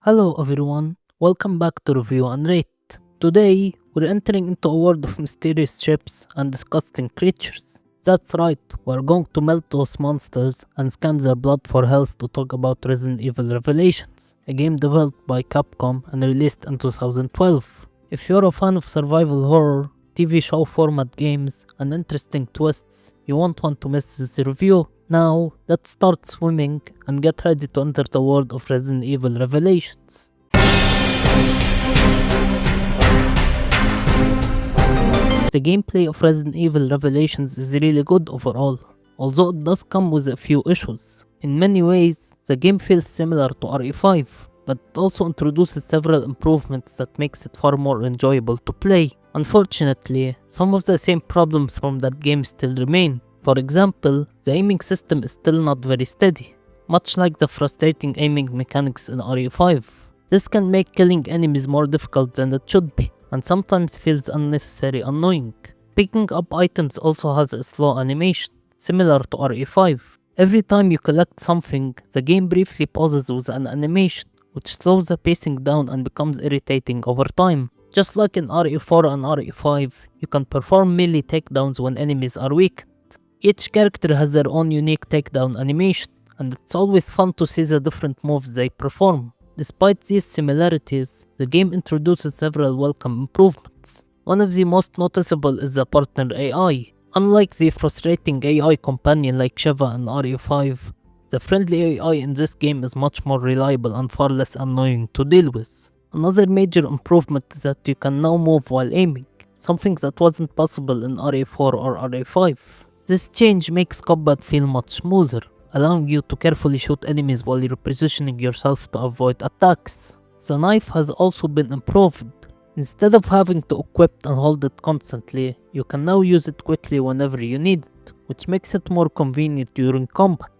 Hello everyone, welcome back to Review and Rate. Today, we're entering into a world of mysterious ships and disgusting creatures. That's right, we're going to melt those monsters and scan their blood for health to talk about Resident Evil Revelations, a game developed by Capcom and released in 2012. If you're a fan of survival horror, TV show format games, and interesting twists, you won't want to miss this review. Now, let's start swimming and get ready to enter the world of Resident Evil Revelations. The gameplay of Resident Evil Revelations is really good overall, although it does come with a few issues. In many ways, the game feels similar to RE5, but it also introduces several improvements that makes it far more enjoyable to play. Unfortunately, some of the same problems from that game still remain. For example, the aiming system is still not very steady, much like the frustrating aiming mechanics in RE5. This can make killing enemies more difficult than it should be, and sometimes feels unnecessarily annoying. Picking up items also has a slow animation, similar to RE5. Every time you collect something, the game briefly pauses with an animation, which slows the pacing down and becomes irritating over time. Just like in RE4 and RE5, you can perform melee takedowns when enemies are weak. Each character has their own unique takedown animation, and it's always fun to see the different moves they perform. Despite these similarities, the game introduces several welcome improvements. One of the most noticeable is the partner AI. Unlike the frustrating AI companion like Shiva in RE5, the friendly AI in this game is much more reliable and far less annoying to deal with. Another major improvement is that you can now move while aiming, something that wasn't possible in RE4 or RE5. This change makes combat feel much smoother, allowing you to carefully shoot enemies while repositioning yourself to avoid attacks. The knife has also been improved. Instead of having to equip and hold it constantly, you can now use it quickly whenever you need it, which makes it more convenient during combat.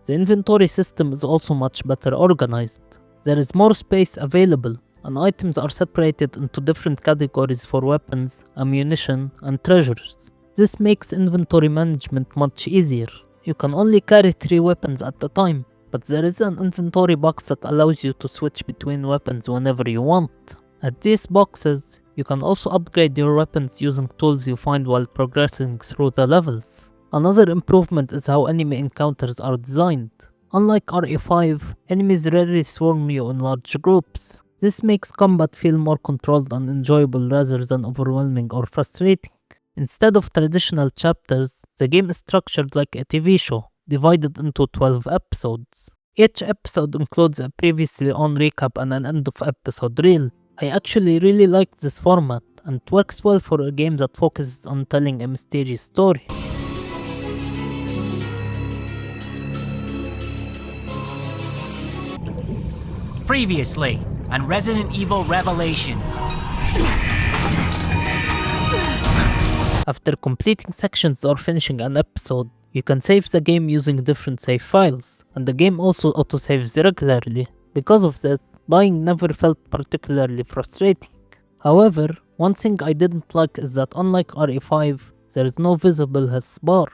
The inventory system is also much better organized. There is more space available, and items are separated into different categories for weapons, ammunition, and treasures. This makes inventory management much easier. You can only carry 3 weapons at a time, but there is an inventory box that allows you to switch between weapons whenever you want. At these boxes, you can also upgrade your weapons using tools you find while progressing through the levels. Another improvement is how enemy encounters are designed. Unlike RE5, enemies rarely swarm you in large groups. This makes combat feel more controlled and enjoyable rather than overwhelming or frustrating. Instead of traditional chapters, the game is structured like a TV show, divided into 12 episodes. Each episode includes a previously on recap and an end of episode reel. I actually really like this format, and it works well for a game that focuses on telling a mysterious story. Previously on Resident Evil Revelations. After completing sections or finishing an episode, you can save the game using different save files, and the game also autosaves regularly. Because of this, dying never felt particularly frustrating. However, one thing I didn't like is that unlike RE5, there is no visible health bar.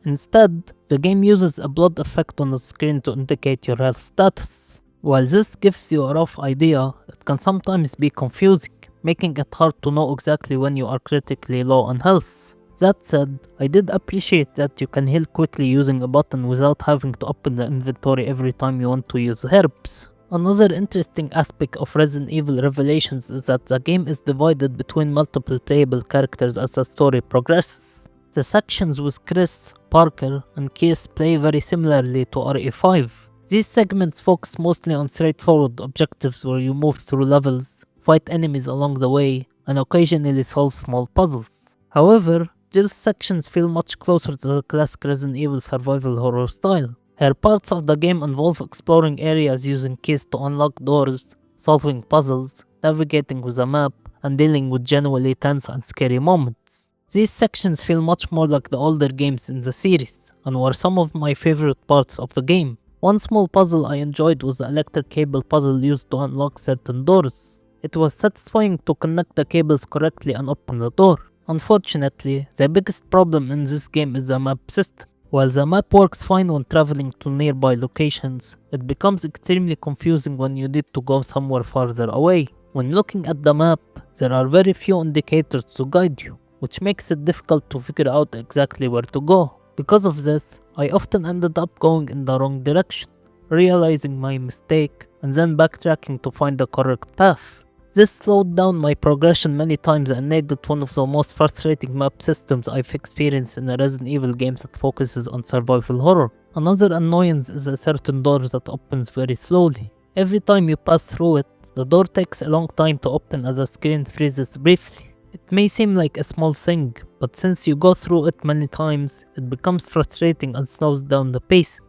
Instead, the game uses a blood effect on the screen to indicate your health status. While this gives you a rough idea, it can sometimes be confusing, making it hard to know exactly when you are critically low on health. That said, I did appreciate that you can heal quickly using a button without having to open the inventory every time you want to use herbs. Another interesting aspect of Resident Evil Revelations is that the game is divided between multiple playable characters as the story progresses. The sections with Chris, Parker, and Case play very similarly to RE5. These segments focus mostly on straightforward objectives where you move through levels, fight enemies along the way, and occasionally solve small puzzles. However, Jill's sections feel much closer to the classic Resident Evil survival horror style. Her parts of the game involve exploring areas using keys to unlock doors, solving puzzles, navigating with a map, and dealing with genuinely tense and scary moments. These sections feel much more like the older games in the series, and were some of my favorite parts of the game. One small puzzle I enjoyed was the electric cable puzzle used to unlock certain doors. It was satisfying to connect the cables correctly and open the door. Unfortunately, the biggest problem in this game is the map system. While the map works fine when traveling to nearby locations, it becomes extremely confusing when you need to go somewhere farther away. When looking at the map, there are very few indicators to guide you, which makes it difficult to figure out exactly where to go. Because of this, I often ended up going in the wrong direction, realizing my mistake, and then backtracking to find the correct path. This slowed down my progression many times and made it one of the most frustrating map systems I've experienced in a Resident Evil games that focuses on survival horror. Another annoyance is a certain door that opens very slowly. Every time you pass through it, the door takes a long time to open as the screen freezes briefly. It may seem like a small thing, but since you go through it many times, it becomes frustrating and slows down the pacing.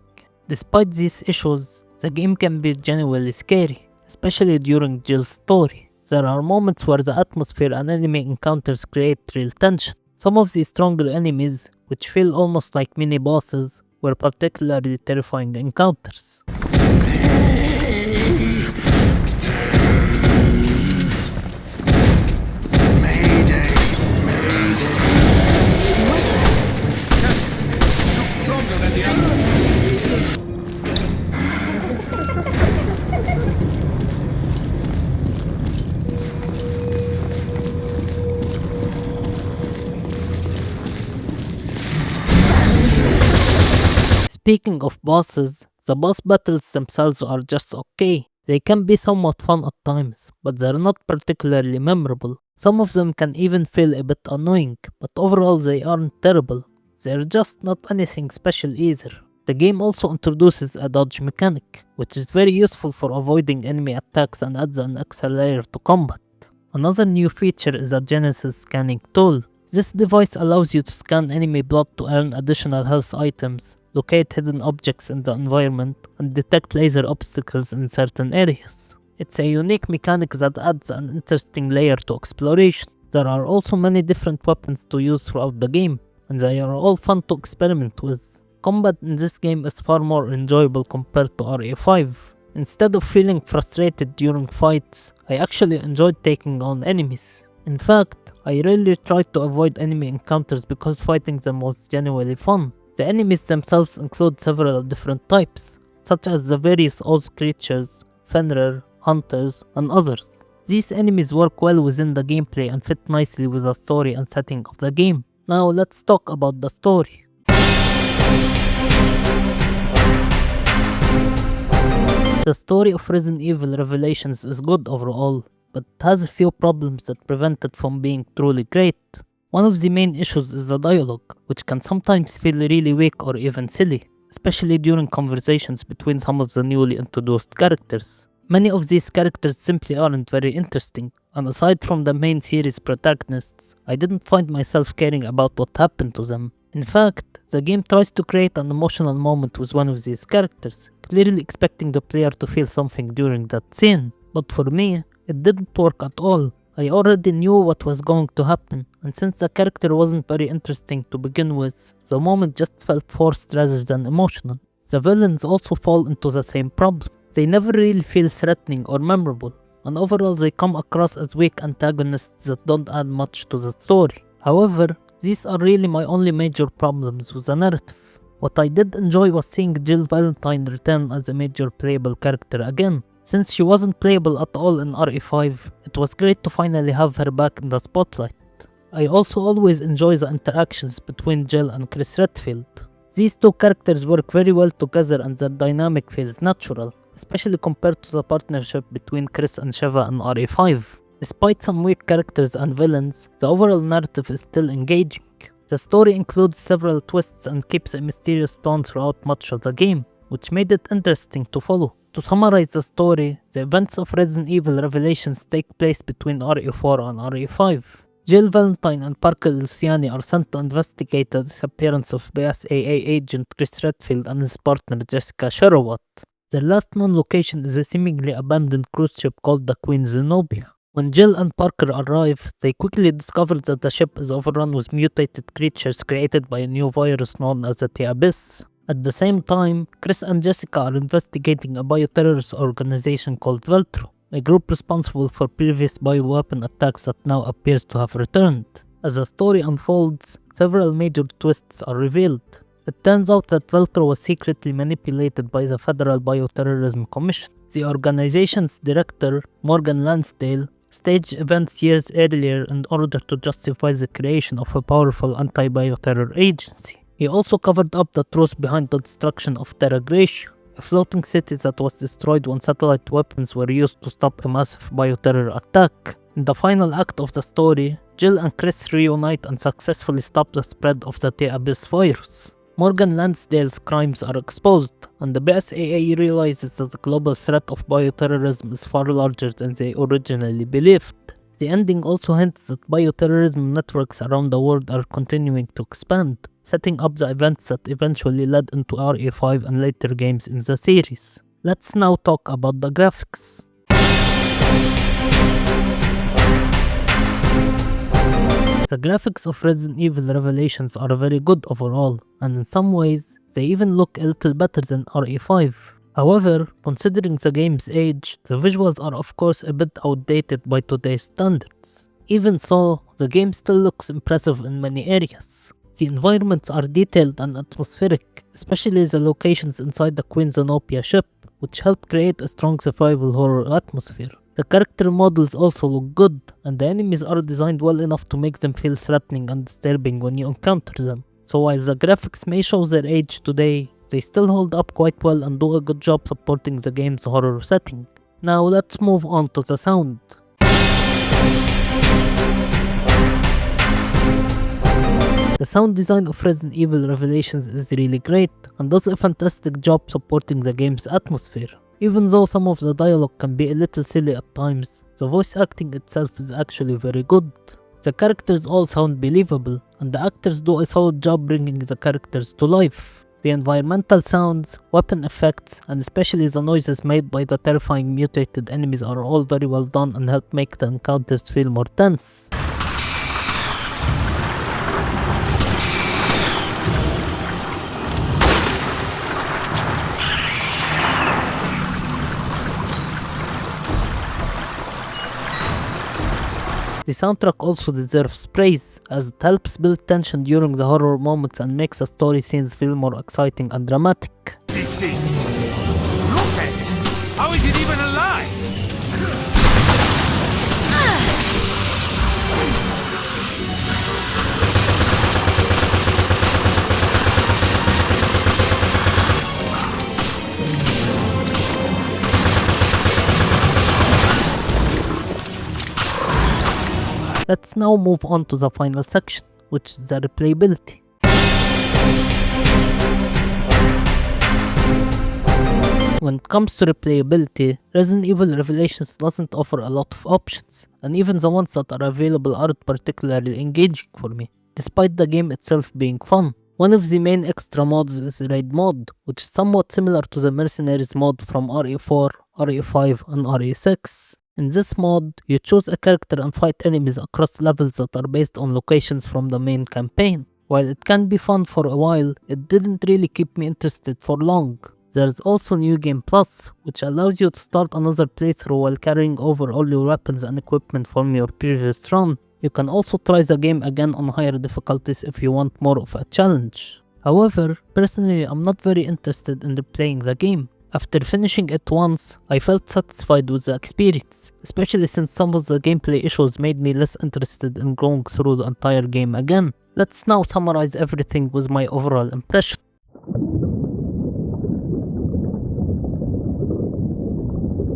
Despite these issues, the game can be genuinely scary, especially during Jill's story. There are moments where the atmosphere and enemy encounters create real tension. Some of these stronger enemies, which feel almost like mini bosses, were particularly terrifying encounters. Speaking of bosses, the boss battles themselves are just okay. They can be somewhat fun at times, but they're not particularly memorable. Some of them can even feel a bit annoying, but overall they aren't terrible. They're just not anything special either. The game also introduces a dodge mechanic, which is very useful for avoiding enemy attacks and adds an extra layer to combat. Another new feature is a Genesis scanning tool. This device allows you to scan enemy blood to earn additional health items, locate hidden objects in the environment, and detect laser obstacles in certain areas. It's a unique mechanic that adds an interesting layer to exploration. There are also many different weapons to use throughout the game, and they are all fun to experiment with. Combat in this game is far more enjoyable compared to RE5. Instead of feeling frustrated during fights, I actually enjoyed taking on enemies. In fact, I rarely try to avoid enemy encounters because fighting them was genuinely fun. The enemies themselves include several different types, such as the various Oz creatures, Fenrir, Hunters, and others. These enemies work well within the gameplay and fit nicely with the story and setting of the game. Now let's talk about the story. The story of Resident Evil Revelations is good overall, but it has a few problems that prevent it from being truly great. One of the main issues is the dialogue, which can sometimes feel really weak or even silly, especially during conversations between some of the newly introduced characters. Many of these characters simply aren't very interesting, and aside from the main series protagonists, I didn't find myself caring about what happened to them. In fact, the game tries to create an emotional moment with one of these characters, clearly expecting the player to feel something during that scene. But for me, it didn't work at all. I already knew what was going to happen, and since the character wasn't very interesting to begin with, the moment just felt forced rather than emotional. The villains also fall into the same problem. They never really feel threatening or memorable, and overall they come across as weak antagonists that don't add much to the story. However, these are really my only major problems with the narrative. What I did enjoy was seeing Jill Valentine return as a major playable character again. Since she wasn't playable at all in RE5, it was great to finally have her back in the spotlight. I also always enjoy the interactions between Jill and Chris Redfield. These two characters work very well together and their dynamic feels natural, especially compared to the partnership between Chris and Sheva in RE5. Despite some weak characters and villains, the overall narrative is still engaging. The story includes several twists and keeps a mysterious tone throughout much of the game, which made it interesting to follow. To summarize the story, the events of Resident Evil Revelations take place between RE4 and RE5. Jill Valentine and Parker Luciani are sent to investigate the disappearance of BSAA agent Chris Redfield and his partner Jessica Sherwood. Their last known location is a seemingly abandoned cruise ship called the Queen Zenobia. When Jill and Parker arrive, they quickly discover that the ship is overrun with mutated creatures created by a new virus known as the Abyss. At the same time, Chris and Jessica are investigating a bioterrorist organization called Veltro, a group responsible for previous bioweapon attacks that now appears to have returned. As the story unfolds, several major twists are revealed. It turns out that Veltro was secretly manipulated by the Federal Bioterrorism Commission. The organization's director, Morgan Lansdale, staged events years earlier in order to justify the creation of a powerful anti-bioterror agency. He also covered up the truth behind the destruction of Terra Gracia, a floating city that was destroyed when satellite weapons were used to stop a massive bioterror attack. In the final act of the story, Jill and Chris reunite and successfully stop the spread of the T-Abyss virus. Morgan Lansdale's crimes are exposed, and the BSAA realizes that the global threat of bioterrorism is far larger than they originally believed. The ending also hints that bioterrorism networks around the world are continuing to expand, setting up the events that eventually led into RE5 and later games in the series. Let's now talk about the graphics. The graphics of Resident Evil Revelations are very good overall, and in some ways, they even look a little better than RE5. However, considering the game's age, the visuals are of course a bit outdated by today's standards. Even so, the game still looks impressive in many areas. The environments are detailed and atmospheric, especially the locations inside the Queen Zenobia ship, which help create a strong survival horror atmosphere. The character models also look good, and the enemies are designed well enough to make them feel threatening and disturbing when you encounter them. So while the graphics may show their age today, they still hold up quite well and do a good job supporting the game's horror setting. Now let's move on to the sound. The sound design of Resident Evil Revelations is really great and does a fantastic job supporting the game's atmosphere. Even though some of the dialogue can be a little silly at times, the voice acting itself is actually very good. The characters all sound believable, and the actors do a solid job bringing the characters to life. The environmental sounds, weapon effects, and especially the noises made by the terrifying mutated enemies are all very well done and help make the encounters feel more tense. The soundtrack also deserves praise, as it helps build tension during the horror moments and makes the story scenes feel more exciting and dramatic. This thing. Look at it. How is it even alive? Let's now move on to the final section, which is the replayability. When it comes to replayability, Resident Evil Revelations doesn't offer a lot of options, and even the ones that are available aren't particularly engaging for me, despite the game itself being fun. One of the main extra mods is Raid mode, which is somewhat similar to the Mercenaries mod from RE4, RE5 and RE6. In this mod, you choose a character and fight enemies across levels that are based on locations from the main campaign. While it can be fun for a while, it didn't really keep me interested for long. There's also New Game Plus, which allows you to start another playthrough while carrying over all your weapons and equipment from your previous run. You can also try the game again on higher difficulties if you want more of a challenge. However, personally I'm not very interested in replaying the game. After finishing it once, I felt satisfied with the experience, especially since some of the gameplay issues made me less interested in going through the entire game again. Let's now summarize everything with my overall impression.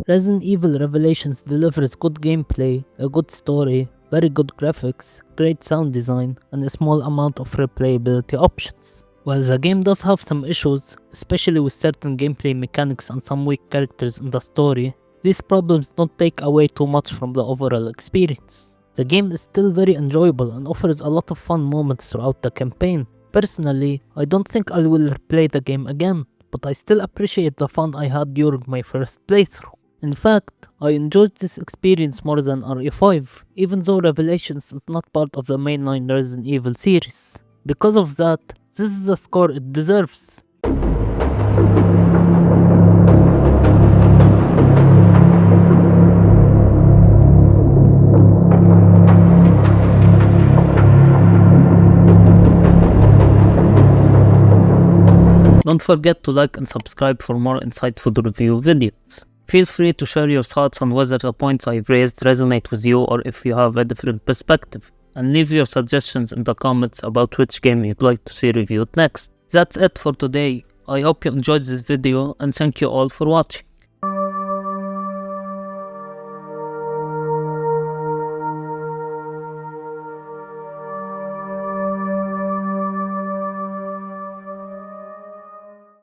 Resident Evil Revelations delivers good gameplay, a good story, very good graphics, great sound design, and a small amount of replayability options. While the game does have some issues, especially with certain gameplay mechanics and some weak characters in the story, these problems don't take away too much from the overall experience. The game is still very enjoyable and offers a lot of fun moments throughout the campaign. Personally, I don't think I will replay the game again, but I still appreciate the fun I had during my first playthrough. In fact, I enjoyed this experience more than RE5, even though Revelations is not part of the mainline Resident Evil series. Because of that, this is the score it deserves. Don't forget to like and subscribe for more insightful review videos. Feel free to share your thoughts on whether the points I've raised resonate with you or if you have a different perspective, and leave your suggestions in the comments about which game you'd like to see reviewed next. That's it for today. I hope you enjoyed this video and thank you all for watching.